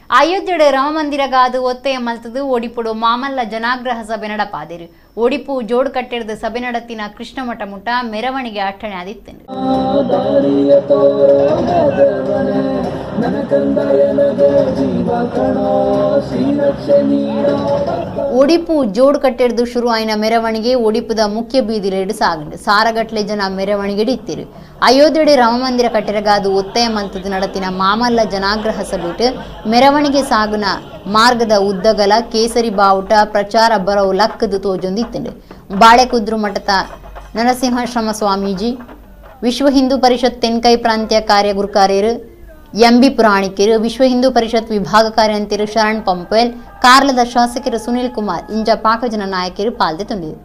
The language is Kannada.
ಅಯೋಧ್ಯೆಡೆ ರಾಮಮಂದಿರಗಾದು ಒತ್ತೆಯ ಮಲ್ತದು ಓಡಿಪುಡು ಮಾಮಲ್ಲ ಜನಾಗ್ರಹ ಸಭೆ ನಡಪಾದಿರು ಓಡಿಪು ಜೋಡು ಕಟ್ಟಿರದ ಸಭೆ ನಡತಿನ ಕೃಷ್ಣಮಠ ಮುಟ ಮೆರವಣಿಗೆ ಅಟ್ಟಣೆ ಆದಿತ್ತೇನೆ ಓಡಿಪು ಜೋಡು ಕಟ್ಟಿಡ್ದು ಶುರು ಆಯ್ನ ಮೆರವಣಿಗೆ ಓಡಿಪುದ ಮುಖ್ಯ ಬೀದಿಲೆಡು ಸಾಗಂಡು ಸಾರಗಟ್ಲೆ ಜನ ಮೆರವಣಿಗೆ ಇಟ್ಟಿರು ಅಯೋಧ್ಯೆಡೆ ರಾಮಮಂದಿರ ಕಟ್ಟಿರಗಾದು ಒತ್ತಾಯ ಮಂತದ ನಡತಿನ ಮಾಮಲ್ಲ ಜನಾಗ್ರಹ ಸಭೆಟ್ ಮೆರವಣಿಗೆ ಸಾಗುನ ಮಾರ್ಗದ ಉದ್ದಗಲ ಕೇಸರಿ ಬಾವುಟ ಪ್ರಚಾರ ಬರವು ಲಕ್ಕದು ತೋಜೊಂದಿತ್ತಂಡು ಬಾಳೆಕುದ್ರು ಮಠದ ನರಸಿಂಹಾಶ್ರಮ ಸ್ವಾಮೀಜಿ ವಿಶ್ವ ಹಿಂದೂ ಪರಿಷತ್ ತೆನ್ಕೈ ಪ್ರಾಂತ್ಯ ಕಾರ್ಯ ಗುರುಕಾರ್ಯರು ಎಂಬಿ ಪುರಾಣಿಕರು ವಿಶ್ವ ಹಿಂದೂ ಪರಿಷತ್ ವಿಭಾಗ ಕಾರ್ಯಂತಿರು ಶರಣ್ ಪಂಪೇಲ್ ಕಾರ್ಲದ ಶಾಸಕರು ಸುನಿಲ್ ಕುಮಾರ್ ಇಂಜ ಪಾಕಜನ ನಾಯಕರು ಪಾಲ್ದೆ ತುಂಬಿದರು.